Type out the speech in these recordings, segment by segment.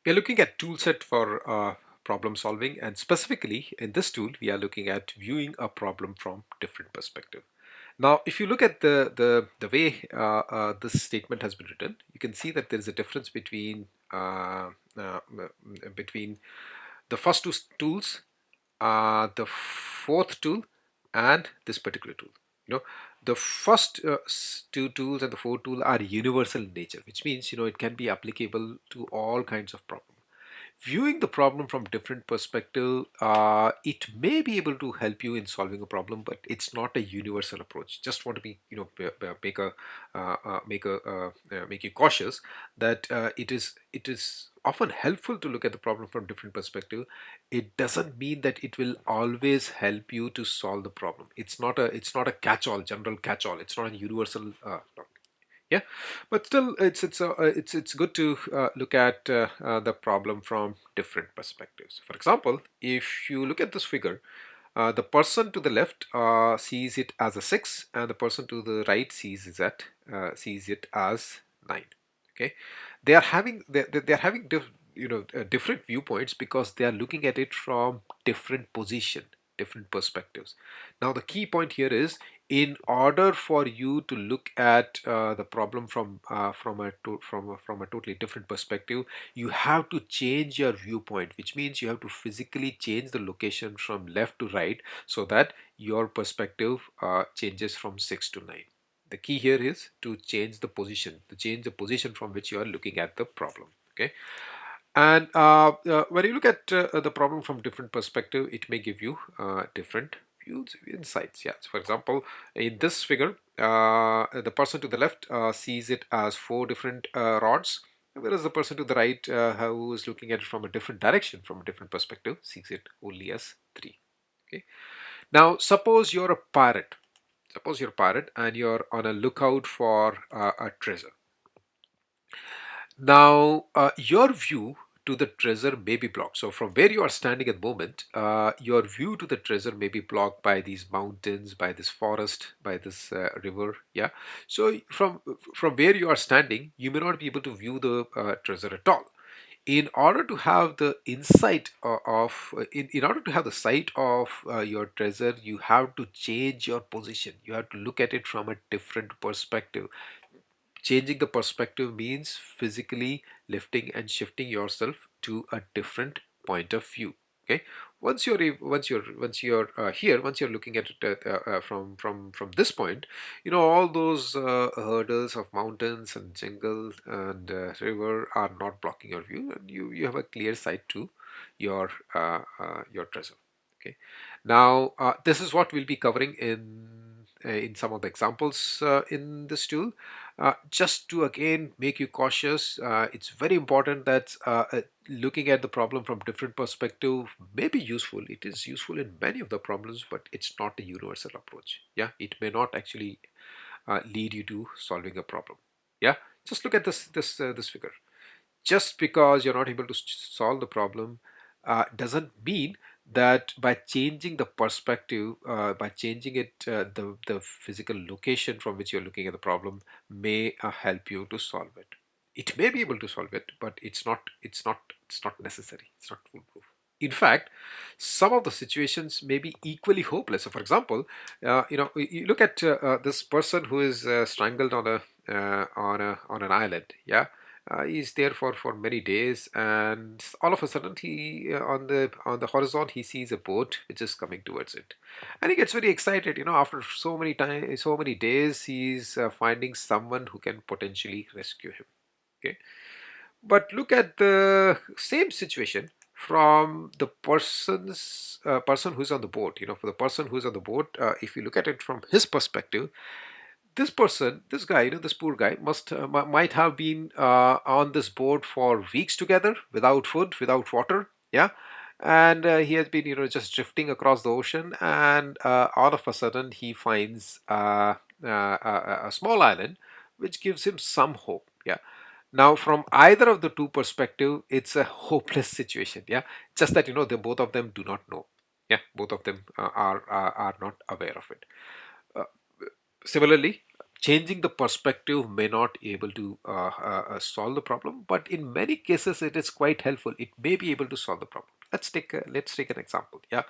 We are looking at tool set for problem solving, and specifically in this tool we are looking at viewing a problem from different perspective. Now if you look at the way this statement has been written, you can see that there is a difference between the first two tools, the fourth tool, and this particular tool. You know, the first two tools and the fourth tool are universal in nature, which means it can be applicable to all kinds of problems. Viewing the problem from different perspective, it may be able to help you in solving a problem, but it's not a universal approach. Just want to be make you cautious that it is often helpful to look at the problem from different perspective. It doesn't mean that it will always help you to solve the problem. It's not a catch-all, general catch-all. It's not a universal yeah, but still it's good to look at the problem from different perspectives. For example, if you look at this figure, the person to the left sees it as a 6, and the person to the right sees it as 9. Okay, they're having different viewpoints because they are looking at it from different position, different perspectives. Now the key point here is, in order for you to look at the problem from a totally different perspective, you have to change your viewpoint, which means you have to physically change the location from left to right so that your perspective changes from 6 to 9. The key here is to change the position from which you are looking at the problem. Okay, and when you look at the problem from different perspective, it may give you different views, insights. Yeah. So for example, in this figure, the person to the left sees it as 4 different rods, whereas the person to the right, who is looking at it from a different direction, from a different perspective, sees it only as 3. Okay. Now suppose you're a pirate. Suppose you're a pirate and you're on a lookout for a treasure. Now, your view to the treasure may be blocked. So, from where you are standing at the moment, your view to the treasure may be blocked by these mountains, by this forest, by this river. Yeah. So, from where you are standing, you may not be able to view the treasure at all. In order to have the insight in order to have the sight of your treasure, you have to change your position. You have to look at it from a different perspective. Changing the perspective means physically lifting and shifting yourself to a different point of view. Okay, once you're looking at it from this point, all those hurdles of mountains and jungle and river are not blocking your view, and you have a clear sight to your treasure. Okay, now this is what we'll be covering in some of the examples in this tool. Just to again make you cautious, it's very important that looking at the problem from different perspective may be useful. It is useful in many of the problems, but it's not a universal approach. Yeah, it may not actually lead you to solving a problem. Yeah, just look at this figure. Just because you're not able to solve the problem doesn't mean that by changing the perspective, by changing it, the physical location from which you're looking at the problem may help you to solve it. It may be able to solve it, but it's not necessary. It's not foolproof. In fact, some of the situations may be equally hopeless. So for example, you look at this person who is strangled on an island. Yeah, he's there for many days, and all of a sudden he on the horizon he sees a boat which is coming towards it, and he gets very excited. After so many days, he's finding someone who can potentially rescue him. Okay, but look at the same situation from the person who's on the boat. For the person who's on the boat, if you look at it from his perspective, this guy, this poor guy might have been on this boat for weeks together, without food, without water. Yeah, and he has been, just drifting across the ocean, and all of a sudden he finds a small island which gives him some hope. Yeah. Now, from either of the two perspective, it's a hopeless situation. Yeah, just that the both of them do not know. Yeah, both of them are not aware of it. Uh, Similarly, changing the perspective may not able to solve the problem, but in many cases it is quite helpful. It may be able to solve the problem. Let's take an example. Yeah.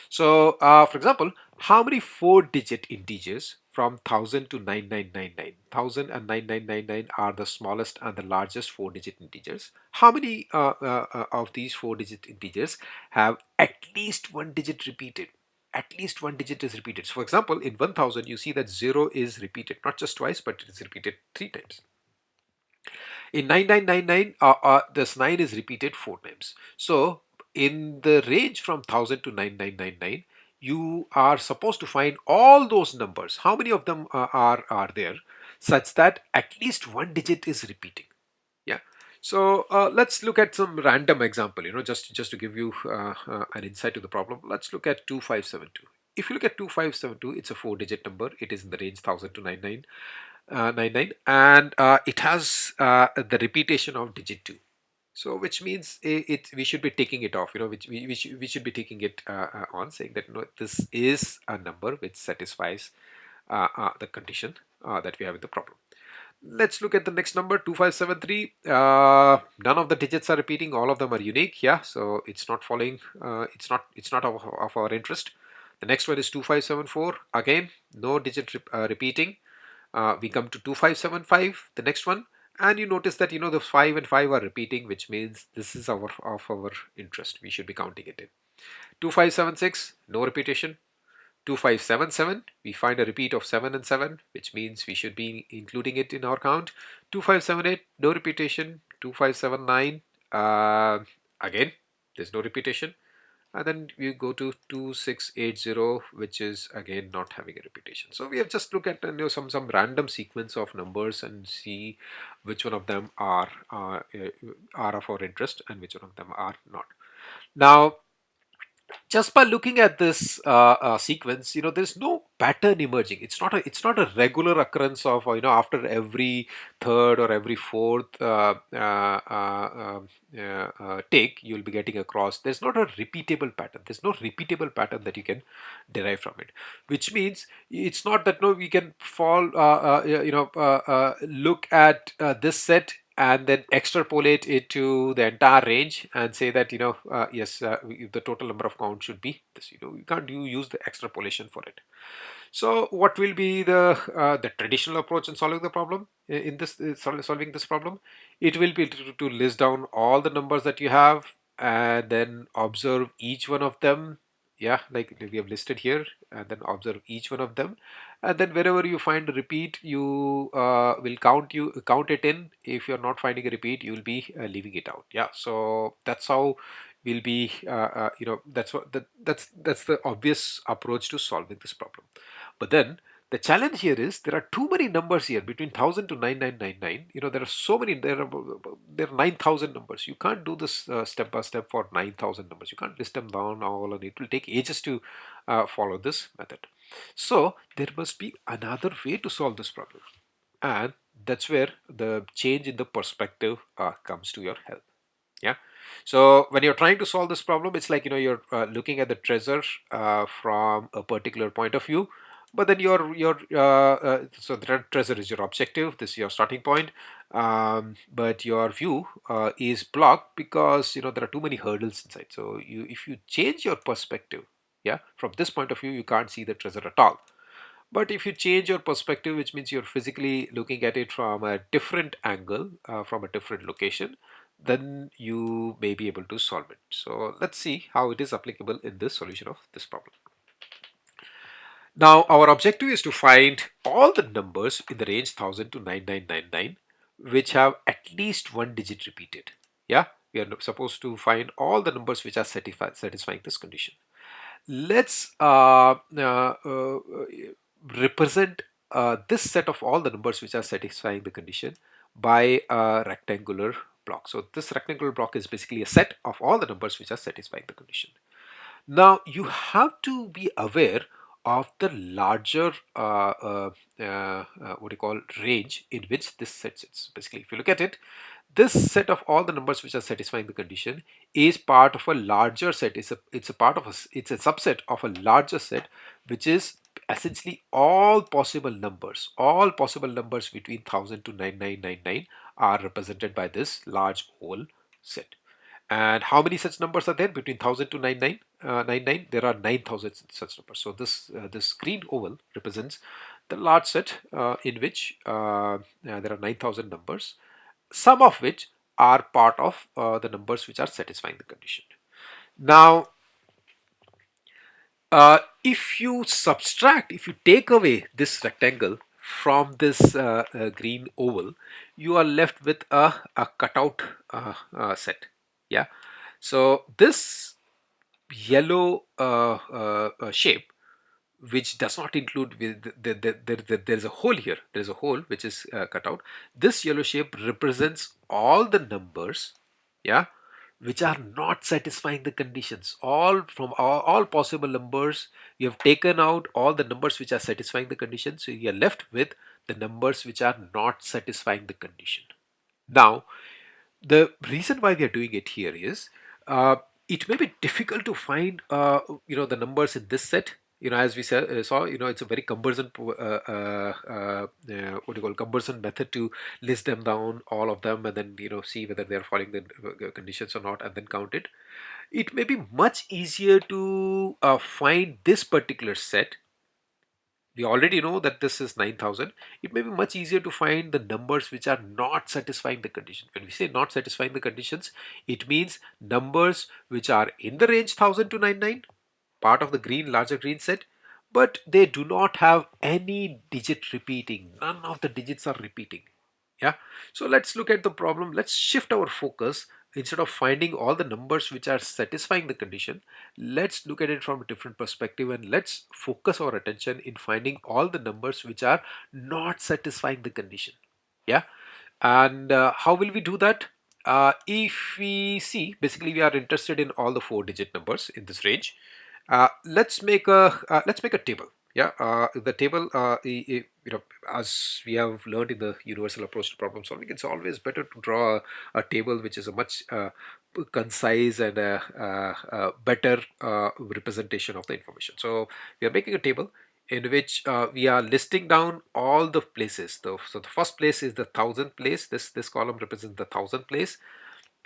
So for example, how many four-digit integers from 1000 to 9999? 1000 and 9999 are the smallest and the largest four-digit integers. How many of these four-digit integers have at least one digit repeated? At least one digit is repeated. So for example, in 1000, you see that 0 is repeated, not just twice, but it is repeated three times. In 9999, this 9 is repeated four times. So in the range from 1000 to 9999, you are supposed to find all those numbers. How many of them are there such that at least one digit is repeating? Yeah. So let's look at some random example, just to give you an insight to the problem. Let's look at 2572. If you look at 2572, it's a four-digit number. It is in the range 1000 to 99, and it has the repetition of digit 2. So which means we should be taking it off, which we should be taking it on, saying that this is a number which satisfies the condition that we have in the problem. Let's look at the next number, 2573. None of the digits are repeating, all of them are unique. Yeah, so it's not following, it's not of our interest. The next one is 2574. Again, no digit repeating. We come to 2575, the next one, and you notice that the 5 and 5 are repeating, which means this is of our interest. We should be counting it in. 2576, no repetition. 2577, we find a repeat of 7 and 7, which means we should be including it in our count. 2578, no repetition. 2579, again, there's no repetition. And then we go to 2680, which is again not having a repetition. So we have just look at some random sequence of numbers and see which one of them are of our interest and which one of them are not. Now, just by looking at this sequence, there's no pattern emerging. It's not a regular occurrence of after every third or every fourth take you'll be getting across. There's not a repeatable pattern. There's no repeatable pattern that you can derive from it. Which means it's not that we can look at this set and then extrapolate it to the entire range and say that yes, the total number of counts should be this. You can't use the extrapolation for it. So what will be the traditional approach in solving the problem, in this solving this problem? It will be to list down all the numbers that you have and then observe each one of them. Yeah, like we have listed here, and then observe each one of them, and then wherever you find a repeat, you will count it in. If you're not finding a repeat, you will be leaving it out. Yeah, so that's how we'll be that's the obvious approach to solving this problem. But then the challenge here is there are too many numbers here between 1000 to 9999. There are so many. There are 9000 numbers. You can't do this step by step for 9000 numbers. You can't list them down all, and it will take ages to follow this method. So there must be another way to solve this problem, and that's where the change in the perspective comes to your help. Yeah. So when you're trying to solve this problem, it's like you're looking at the treasure from a particular point of view, but then so the treasure is your objective. This is your starting point, but your view is blocked because there are too many hurdles inside. So if you change your perspective, yeah, from this point of view, you can't see the treasure at all. But if you change your perspective, which means you're physically looking at it from a different angle, from a different location, then you may be able to solve it. So let's see how it is applicable in this solution of this problem. Now our objective is to find all the numbers in the range 1000 to 9999 which have at least one digit repeated. Yeah, we are supposed to find all the numbers which are satisfying this condition. Let's represent this set of all the numbers which are satisfying the condition by a rectangular block. So this rectangular block is basically a set of all the numbers which are satisfying the condition. Now you have to be aware of the larger what you call range in which this set sits. Basically, if you look at it, this set of all the numbers which are satisfying the condition is part of a larger set. It's a part of it's a subset of a larger set which is essentially all possible numbers between 1000 to 9999 are represented by this large oval set. And how many such numbers are there between 1000 to 9999? There are 9000 such numbers. So this green oval represents the large set in which there are 9000 numbers, some of which are part of the numbers which are satisfying the condition. Now, if you take away this rectangle from this green oval, you are left with a cutout set. Yeah. So this yellow shape, which does not include there's a hole here. There's a hole which is cut out. This yellow shape represents all the numbers, yeah, which are not satisfying the conditions. All possible numbers, you have taken out all the numbers which are satisfying the condition, so you are left with the numbers which are not satisfying the condition. Now, the reason why we are doing it here is uh, it may be difficult to find the numbers in this set. As we saw, it's a very cumbersome what do you call cumbersome method to list them down, all of them, and then see whether they are following the conditions or not, and then count it. It may be much easier to find this particular set. We already know that this is 9000. It may be much easier to find the numbers which are not satisfying the condition. When we say not satisfying the conditions, it means numbers which are in the range 1000 to 99, part of the larger green set, but they do not have any digit repeating. None of the digits are repeating. Yeah. So let's look at the problem. Let's shift our focus. Instead of finding all the numbers which are satisfying the condition, let's look at it from a different perspective, and let's focus our attention in finding all the numbers which are not satisfying the condition. Yeah. And how will we do that? If we see, basically we are interested in all the 4-digit numbers in this range. Let's make a table. Yeah, the table, as we have learned in the universal approach to problem solving, it's always better to draw a table which is a much concise and a better representation of the information. So we are making a table in which we are listing down all the places. So the first place is the 1000 place. This column represents the 1000 place.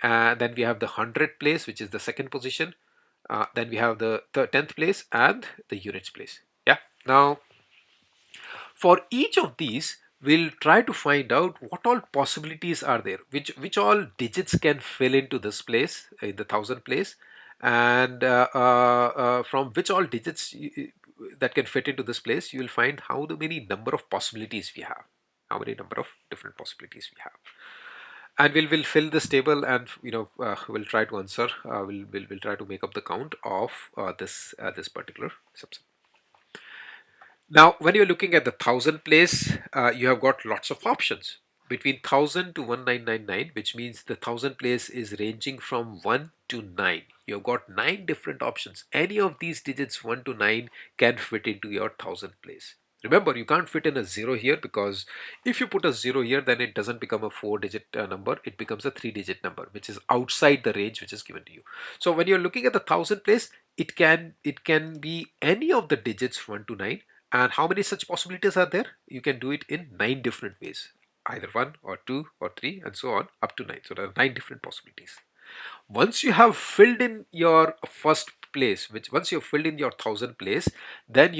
Then we have the 100 place, which is the second position. Then we have the 10th place and the units place. Yeah. Now, for each of these, we'll try to find out what all possibilities are there, which all digits can fill into this place, in the 1000 place, and from which all digits that can fit into this place, you will find how many number of possibilities we have, how many number of different possibilities we have. And we'll fill this table, and we'll try to answer. We'll try to make up the count of this particular subset. Now, when you're looking at the 1000 place, you have got lots of options between 1000 to 1999, which means the 1000 place is ranging from 1 to 9. You've got 9 different options. Any of these digits 1 to 9 can fit into your 1000 place. Remember, you can't fit in a 0 here, because if you put a 0 here, then it doesn't become a 4-digit number. It becomes a 3-digit number, which is outside the range which is given to you. So when you're looking at the 1000 place, it can be any of the digits 1 to 9. And how many such possibilities are there? You can do it in 9 different ways, either 1 or 2 or 3 and so on up to 9. So there are 9 different possibilities. Once you have filled in your first place, which once you've filled in your 1000 place, then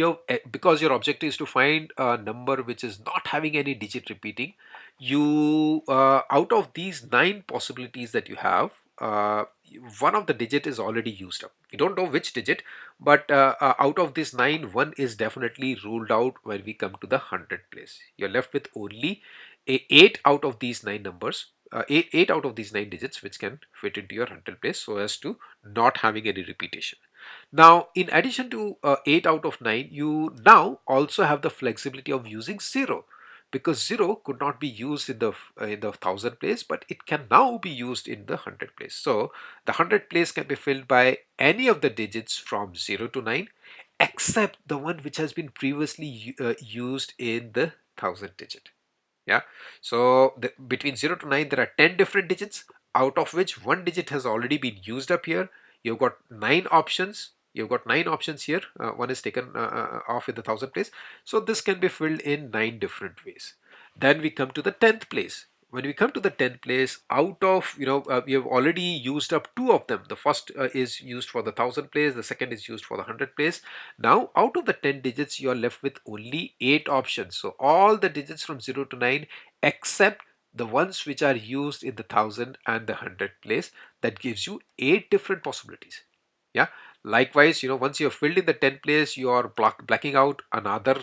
because your objective is to find a number which is not having any digit repeating, you out of these 9 possibilities that you have, one of the digit is already used up. We don't know which digit, but out of this 9, one is definitely ruled out when we come to the 100 place. You're left with only 8 out of these 9 numbers, eight out of these 9 digits which can fit into your 100 place, so as to not having any repetition. Now, in addition to 8 out of 9, you now also have the flexibility of using 0, because 0 could not be used in the 1000 place, but it can now be used in the 100 place. So the 100 place can be filled by any of the digits from 0 to 9, except the one which has been previously used in the 1000 digit. Yeah. So between 0 to 9, there are 10 different digits, out of which one digit has already been used up here. You've got 9 options. You've got 9 options here. One is taken off in the thousand place. So this can be filled in 9 different ways. Then we come to the 10th place. When we come to the 10th place, out of, we have already used up 2 of them. The first is used for the thousand place, the second is used for the 100 place. Now out of the 10 digits, you are left with only 8 options. So all the digits from 0 to 9 except the ones which are used in the 1000 and the 100 place, that gives you 8 different possibilities. Yeah. Likewise, once you have filled in the 10th place, you are blacking out another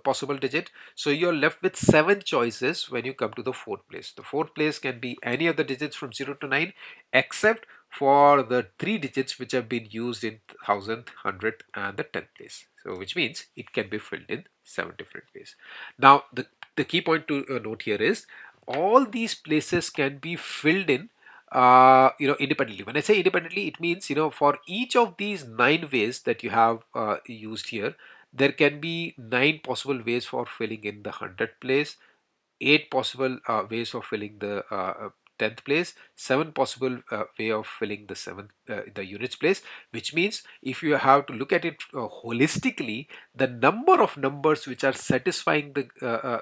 possible digit. So you're left with 7 choices when you come to the 4th place. The 4th place can be any of the digits from 0 to 9 except for the 3 digits which have been used in 1000, 100 and the 10th place. So which means it can be filled in 7 different ways. Now the key point to note here is all these places can be filled in independently. When I say independently, it means, for each of these 9 ways that you have used here, there can be 9 possible ways for filling in the 100 place, 8 possible ways for filling the 10th place, 7 possible way of filling the units place, which means if you have to look at it holistically, the number of numbers which are satisfying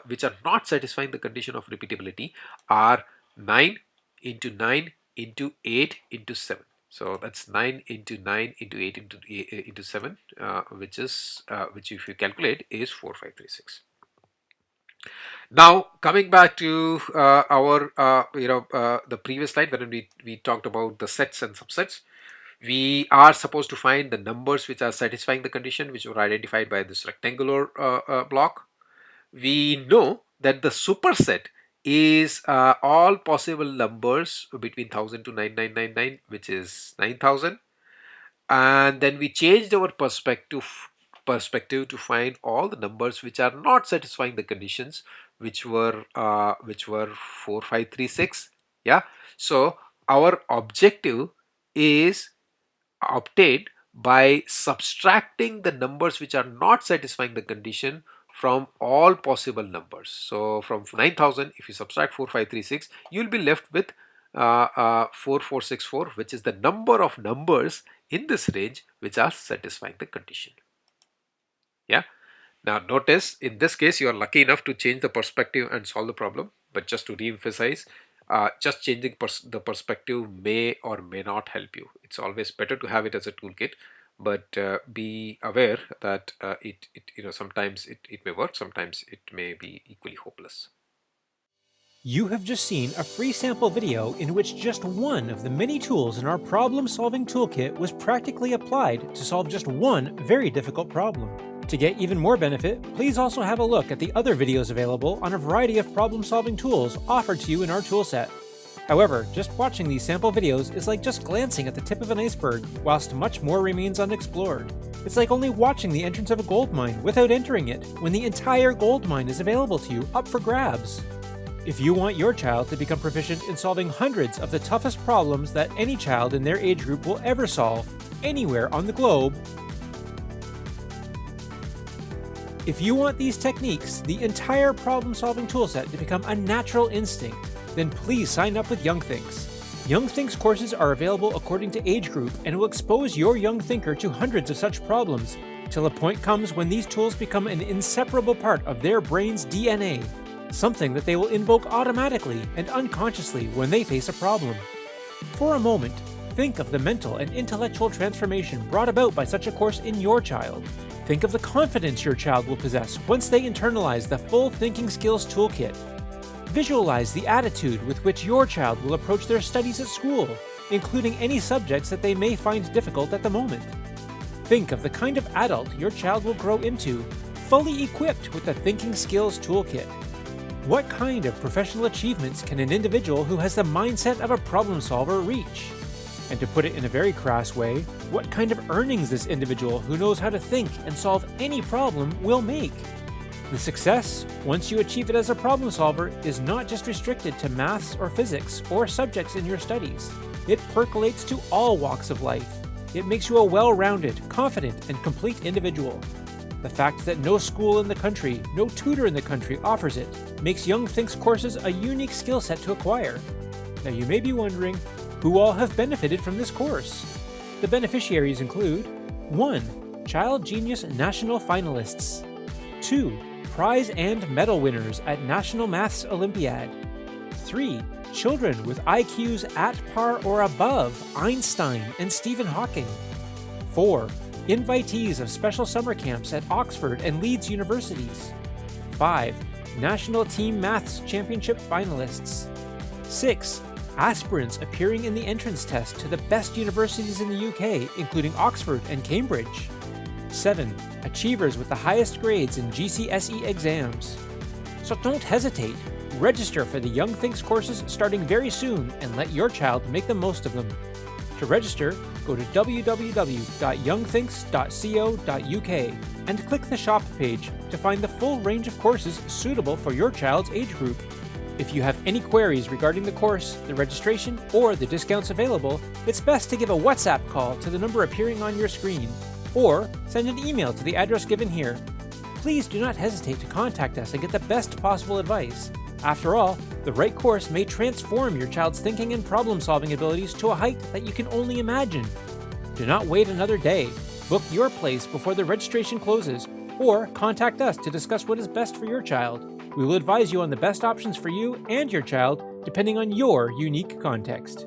which are not satisfying the condition of repeatability are 9 into 9 into 8 into 7. So that's 9 into 9 into 8 into 7, which if you calculate is 4536. Now coming back to our the previous slide, when we talked about the sets and subsets, we are supposed to find the numbers which are satisfying the condition, which were identified by this rectangular block. We know that the superset is all possible numbers between 1000 to 9999, which is 9000, and then we changed our perspective to find all the numbers which are not satisfying the conditions, which were 4536. Yeah, so our objective is obtained by subtracting the numbers which are not satisfying the condition from all possible numbers. So from 9000, if you subtract 4536, you'll be left with 4464, which is the number of numbers in this range which are satisfying the condition. Yeah. Now notice, in this case, you are lucky enough to change the perspective and solve the problem. But just to re-emphasize, just changing the perspective may or may not help you. It's always better to have it as a toolkit, but be aware that sometimes it may work, sometimes it may be equally hopeless. You have just seen a free sample video in which just one of the many tools in our problem-solving toolkit was practically applied to solve just one very difficult problem. To get even more benefit, please also have a look at the other videos available on a variety of problem-solving tools offered to you in our toolset. However, just watching these sample videos is like just glancing at the tip of an iceberg, whilst much more remains unexplored. It's like only watching the entrance of a gold mine without entering it, when the entire gold mine is available to you up for grabs. If you want your child to become proficient in solving hundreds of the toughest problems that any child in their age group will ever solve, anywhere on the globe, if you want these techniques, the entire problem-solving toolset, to become a natural instinct, then please sign up with YoungThinks. YoungThinks courses are available according to age group and will expose your young thinker to hundreds of such problems, till a point comes when these tools become an inseparable part of their brain's DNA. Something that they will invoke automatically and unconsciously when they face a problem. For a moment, think of the mental and intellectual transformation brought about by such a course in your child. Think of the confidence your child will possess once they internalize the full Thinking Skills Toolkit. Visualize the attitude with which your child will approach their studies at school, including any subjects that they may find difficult at the moment. Think of the kind of adult your child will grow into, fully equipped with the Thinking Skills Toolkit. What kind of professional achievements can an individual who has the mindset of a problem solver reach? And to put it in a very crass way, what kind of earnings this individual who knows how to think and solve any problem will make? The success, once you achieve it as a problem solver, is not just restricted to maths or physics or subjects in your studies. It percolates to all walks of life. It makes you a well-rounded, confident, and complete individual. The fact that no school in the country, no tutor in the country offers it, makes YoungThinks courses a unique skill set to acquire. Now you may be wondering, who all have benefited from this course? The beneficiaries include 1. Child Genius National Finalists, 2. Prize and medal winners at National Maths Olympiad, 3. Children with IQs at par or above Einstein and Stephen Hawking, 4. Invitees of special summer camps at Oxford and Leeds universities, 5. National Team Maths Championship finalists, 6. Aspirants appearing in the entrance test to the best universities in the UK, including Oxford and Cambridge, 7. Achievers with the highest grades in GCSE exams. So don't hesitate. Register for the Young Thinks courses starting very soon and let your child make the most of them. To register, go to www.youngthinks.co.uk and click the shop page to find the full range of courses suitable for your child's age group. If you have any queries regarding the course, the registration, or the discounts available, it's best to give a WhatsApp call to the number appearing on your screen, or send an email to the address given here. Please do not hesitate to contact us and get the best possible advice. After all, the right course may transform your child's thinking and problem-solving abilities to a height that you can only imagine. Do not wait another day. Book your place before the registration closes, or contact us to discuss what is best for your child. We will advise you on the best options for you and your child, depending on your unique context.